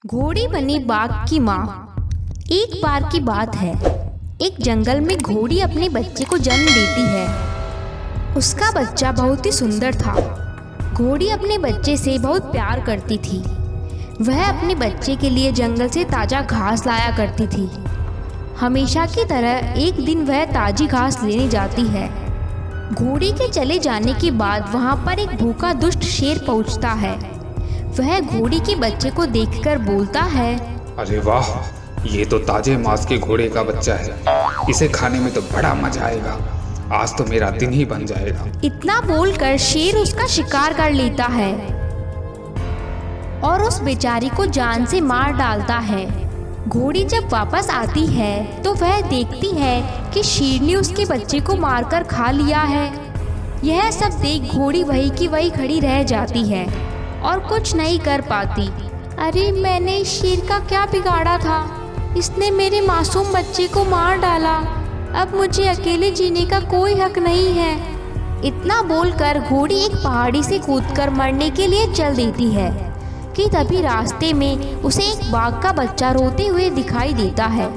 घोड़ी बनी बाघ की माँ। एक बार की बात है, एक जंगल में घोड़ी अपने बच्चे को जन्म देती है। उसका बच्चा बहुत ही सुंदर था। घोड़ी अपने बच्चे से बहुत प्यार करती थी। वह अपने बच्चे के लिए जंगल से ताज़ा घास लाया करती थी। हमेशा की तरह एक दिन वह ताज़ी घास लेने जाती है। घोड़ी के चले जाने के बाद वहाँ पर एक भूखा दुष्ट शेर पहुँचता है। वह घोड़ी के बच्चे को देखकर बोलता है, अरे वाह, ये तो ताजे मांस के घोड़े का बच्चा है। इसे खाने में तो बड़ा मजा आएगा। आज तो मेरा दिन ही बन जाएगा। इतना बोलकर शेर उसका शिकार कर लेता है और उस बेचारी को जान से मार डालता है। घोड़ी जब वापस आती है तो वह देखती है कि शेर ने उसके बच्चे को मारकर खा लिया है। यह सब देख घोड़ी वही की वही खड़ी रह जाती है और कुछ नहीं कर पाती। अरे मैंने इस शेर का क्या बिगाड़ा था? इसने मेरे मासूम बच्चे को मार डाला। अब मुझे अकेले जीने का कोई हक नहीं है। इतना बोलकर घोड़ी एक पहाड़ी से कूदकर मरने के लिए चल देती है कि तभी रास्ते में उसे एक बाघ का बच्चा रोते हुए दिखाई देता है।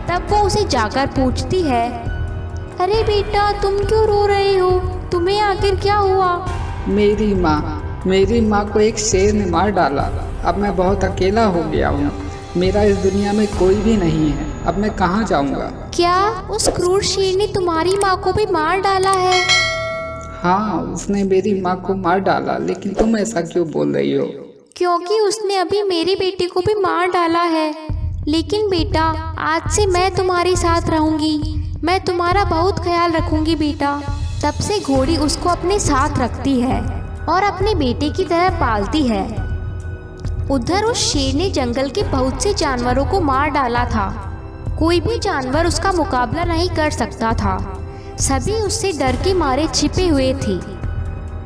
तब वो उसे जाकर पूछती है, अरे बेटा, तुम क्यों रो रहे हो? तुम्हें आखिर क्या हुआ? मेरी माँ को एक शेर ने मार डाला। अब मैं बहुत अकेला हो गया हूँ। मेरा इस दुनिया में कोई भी नहीं है। अब मैं कहाँ जाऊँगा? क्या उस क्रूर शेर ने तुम्हारी माँ को भी मार डाला है? हाँ, उसने मेरी माँ को मार डाला। लेकिन तुम ऐसा क्यों बोल रही हो? क्योंकि उसने अभी मेरे बेटे को भी मार डाला है। लेकिन बेटा, आज से मैं तुम्हारे साथ रहूंगी। मैं तुम्हारा बहुत ख्याल रखूंगी बेटा। तब से घोड़ी उसको अपने साथ रखती है और अपने बेटे की तरह पालती है। उधर उस शेर ने जंगल के बहुत से जानवरों को मार डाला था। कोई भी जानवर उसका मुकाबला नहीं कर सकता था। सभी उससे डर के मारे छिपे हुए थे।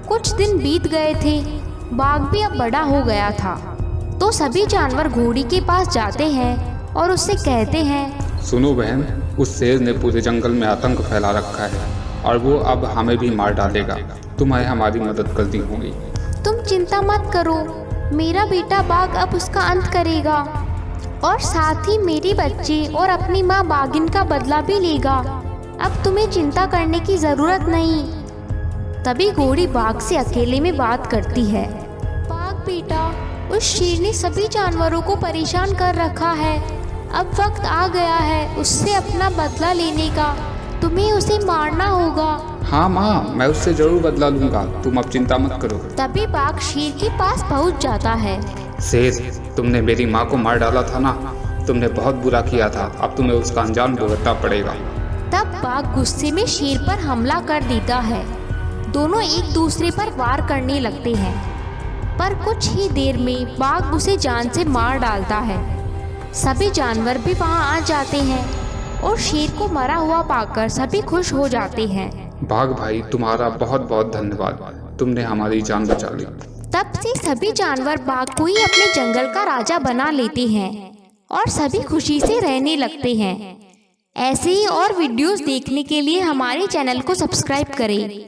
कुछ दिन बीत गए थे। बाघ भी अब बड़ा हो गया था। तो सभी जानवर घोड़ी के पास जाते हैं और उससे कहते हैं, सुनो बहन, उस शेर ने पूरे जंगल में आतंक फैला रखा है और वो अब हमें भी मार डालेगा। तुम्हें हमारी मदद करनी होगी। तुम चिंता मत करो, मेरा बेटा बाघ अब उसका अंत करेगा और साथ ही मेरे बच्चे और अपनी माँ बाघिन का बदला भी लेगा। अब तुम्हें चिंता करने की जरूरत नहीं। तभी घोड़ी बाघ से अकेले में बात करती है। बाघ बेटा, उस शेर ने सभी जानवरों को परेशान कर रखा है। अब वक्त आ गया है उससे अपना बदला लेने का। तुम्हें उसे मारना होगा। हाँ माँ, मैं उससे जरूर बदला लूंगा। तुम अब चिंता मत करो। तभी बाघ शेर के पास पहुंच जाता है। शेर, तुमने मेरी माँ को मार डाला था ना? तुमने बहुत बुरा किया था। अब तुम्हें उसका अंजाम भुगतना पड़ेगा। तब बाघ गुस्से में शेर पर हमला कर देता है। दोनों एक दूसरे पर वार करने लगते हैं, पर कुछ ही देर में बाघ उसे जान से मार डालता है। सभी जानवर भी वहां आ जाते हैं और शेर को मरा हुआ पाकर सभी खुश हो जाते हैं। बाघ भाई, तुम्हारा बहुत बहुत धन्यवाद। तुमने हमारी जान बचा ली। तब से सभी जानवर बाघ को ही अपने जंगल का राजा बना लेते हैं और सभी खुशी से रहने लगते हैं। ऐसे ही और वीडियोस देखने के लिए हमारे चैनल को सब्सक्राइब करें।